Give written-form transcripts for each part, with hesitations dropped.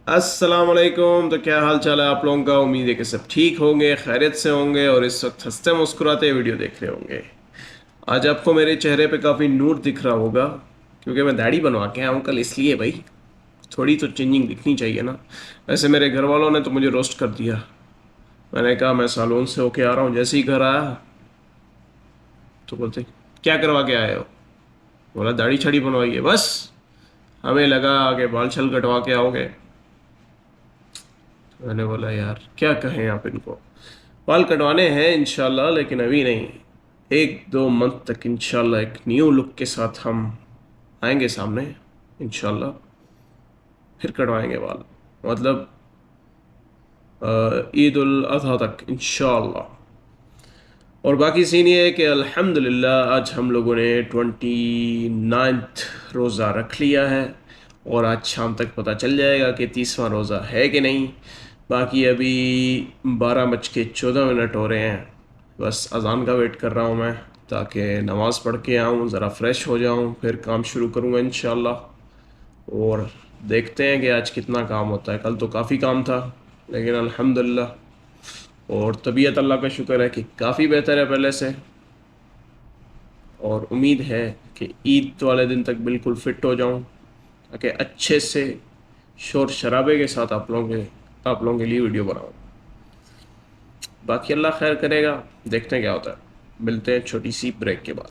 अस्सलाम वालेकुम। तो क्या हाल चाल है आप लोगों का। उम्मीद है कि सब ठीक होंगे, खैरियत से होंगे और इस वक्त हंसते मुस्कुराते वीडियो देख रहे होंगे। आज आपको मेरे चेहरे पे काफ़ी नूर दिख रहा होगा क्योंकि मैं दाढ़ी बनवा के आया हूँ कल, इसलिए भाई थोड़ी तो चेंजिंग दिखनी चाहिए ना। वैसे मेरे घर वालों ने तो मुझे रोस्ट कर दिया। मैंने कहा मैं सालोन से होके आ रहा हूँ, जैसे ही घर आया तो बोलते क्या करवा के आए हो। बोला दाढ़ी छड़ी बनवाई है बस। हमें लगा कि बाल छल कटवा के आओगे। मैंने बोला यार क्या कहें आप इनको। बाल कटवाने हैं इंशाल्लाह, लेकिन अभी नहीं। एक दो मंथ तक इंशाल्लाह एक न्यू लुक के साथ हम आएंगे सामने इंशाल्लाह। फिर कटवाएंगे बाल, मतलब ईद उल अजहा तक इंशाल्लाह। और बाकी सीन ये है कि अल्हम्दुलिल्लाह आज हम लोगों ने 29th रोज़ा रख लिया है और आज शाम तक पता चल जाएगा कि 30वां रोज़ा है कि नहीं। बाकी अभी 12:14 हो रहे हैं। बस अज़ान का वेट कर रहा हूँ मैं, ताकि नमाज़ पढ़ के आऊँ, ज़रा फ्रेश हो जाऊँ, फिर काम शुरू करूँगा इंशाल्लाह। और देखते हैं कि आज कितना काम होता है। कल तो काफ़ी काम था, लेकिन अल्हम्दुलिल्लाह। और तबीयत अल्लाह का शुक्र है कि काफ़ी बेहतर है पहले से। और उम्मीद है कि ईद वाले दिन तक बिल्कुल फ़िट हो जाऊं, ताकि अच्छे से शोर शराबे के साथ आप लोगों के लिए वीडियो बनाऊं। बाकी अल्लाह खैर करेगा, देखते हैं क्या होता है। मिलते हैं छोटी सी ब्रेक के बाद।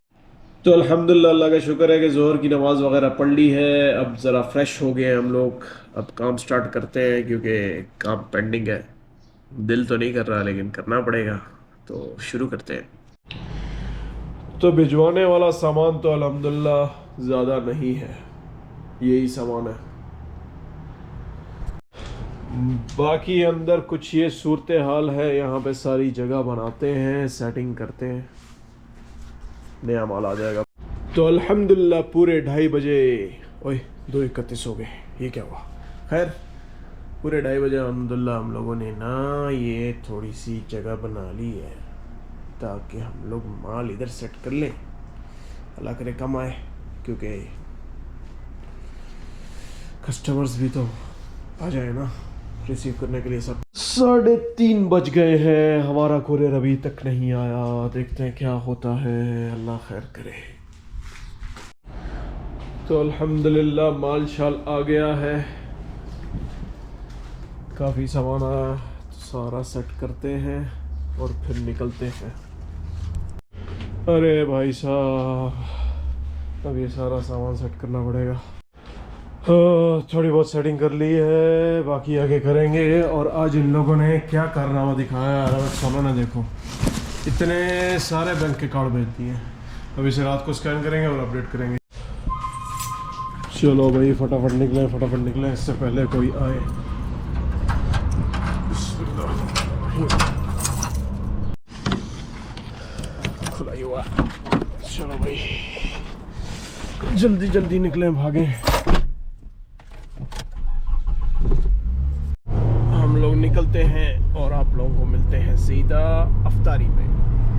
तो अल्हम्दुलिल्लाह अल्लाह का शुक्र है कि ज़ोहर की नमाज़ वगैरह पढ़ ली है। अब ज़रा फ्रेश हो गए हम लोग। अब काम स्टार्ट करते हैं क्योंकि काम पेंडिंग है। दिल तो नहीं कर रहा लेकिन करना पड़ेगा, तो शुरू करते हैं। तो भिजवाने वाला सामान तो अल्हम्दुलिल्लाह ज़्यादा नहीं है, यही सामान है। बाकी अंदर कुछ ये सूरत हाल है, यहाँ पे सारी जगह बनाते हैं, सेटिंग करते हैं, नया माल आ जाएगा। तो अल्हम्दुलिल्लाह पूरे 2:30 बजे, ओए 2:31 हो गए, ये क्या हुआ। खैर पूरे 2:30 बजे अल्हम्दुलिल्लाह हम लोगों ने ना ये थोड़ी सी जगह बना ली है, ताकि हम लोग माल इधर सेट कर लें। अल्लाह करे कम आए, क्योंकि कस्टमर्स भी तो आ जाए ना रिसीव करने के लिए। सब 3:30 बज गए हैं, हमारा कुरियर अभी तक नहीं आया। देखते हैं क्या होता है, अल्लाह खैर करे। तो अल्हम्दुलिल्लाह माल शाल आ गया है, काफ़ी सामान आया, तो सारा सेट करते हैं और फिर निकलते हैं। अरे भाई साहब, अब ये सारा सामान सेट करना पड़ेगा। थोड़ी बहुत सेटिंग कर ली है, बाकी आगे करेंगे। और आज इन लोगों ने क्या कारनामा दिखाया है सोना ने, देखो इतने सारे बैंक के कार्ड भेज दिए। अब इसे रात को स्कैन करेंगे और अपडेट करेंगे। चलो भाई फटाफट निकले इससे पहले कोई आए। खुला ही हुआ। चलो भाई जल्दी जल्दी निकलें, भागें। हम लोग निकलते हैं और आप लोगों को मिलते हैं सीधा अफ्तारी में।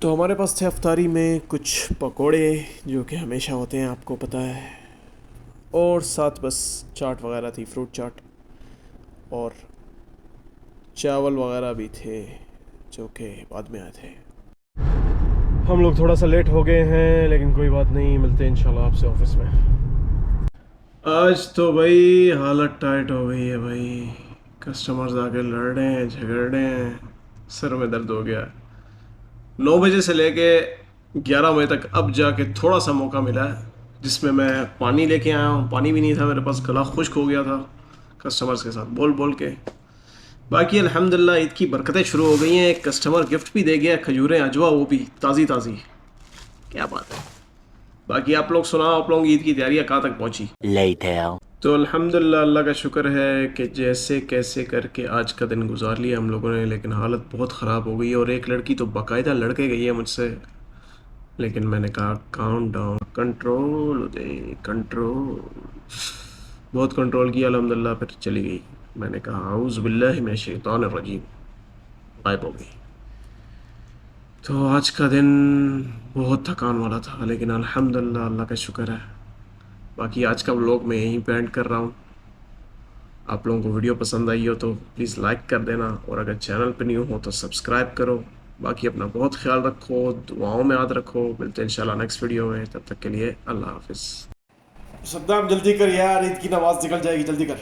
तो हमारे पास थे अफ्तारी में कुछ पकोड़े, जो कि हमेशा होते हैं, आपको पता है। और साथ बस चाट वगैरह थी, फ्रूट चाट, और चावल वगैरह भी थे, जो कि बाद में आए थे। हम लोग थोड़ा सा लेट हो गए हैं, लेकिन कोई बात नहीं, मिलते हैं इंशाल्लाह आपसे ऑफिस में। आज तो भाई हालत टाइट हो गई है भाई। कस्टमर्स आके लड़ रहे हैं, झगड़ रहे हैं, सर में दर्द हो गया। 9 बजे से लेके 11 बजे तक अब जाके थोड़ा सा मौका मिला है, जिसमें मैं पानी लेके आया हूँ। पानी भी नहीं था मेरे पास, गला खुश्क हो गया था कस्टमर्स के साथ बोल बोल के। बाकी अल्हम्दुलिल्लाह ईद की बरकतें शुरू हो गई हैं। एक कस्टमर गिफ्ट भी दे गया, खजूरें अजवा, वो भी ताज़ी ताज़ी। क्या बात है। बाकी आप लोग सुनाओ, आप लोगों की ईद की तैयारियां कहाँ तक पहुंची। Later. तो अल्हम्दुलिल्लाह अल्लाह का शुक्र है कि जैसे कैसे करके आज का दिन गुजार लिया हम लोगों ने, लेकिन हालत बहुत ख़राब हो गई। और एक लड़की तो बाकायदा लड़के गई है मुझसे, लेकिन मैंने कहा काउंट डाउन, कंट्रोल दे, कंट्रोल। बहुत कंट्रोल किया अल्हम्दुलिल्लाह, फिर चली गई। मैंने कहा औज़ु बिल्लाहि मिनश शैतानिर रजीम, गायब हो गई। तो आज का दिन बहुत थकान वाला था, लेकिन अल्हम्दुलिल्लाह अल्लाह का शुक्र है। बाकी आज का व्लॉग मैं यहीं पे एंड कर रहा हूँ। आप लोगों को वीडियो पसंद आई हो तो प्लीज़ लाइक कर देना, और अगर चैनल पे न्यू हो तो सब्सक्राइब करो। बाकी अपना बहुत ख्याल रखो, दुआओं में याद रखो। मिलते हैं इंशाल्लाह नेक्स्ट वीडियो में, तब तक के लिए अल्लाह हाफिज़। सद्दाम जल्दी कर यार, ईद की नमाज निकल जाएगी, जल्दी कर।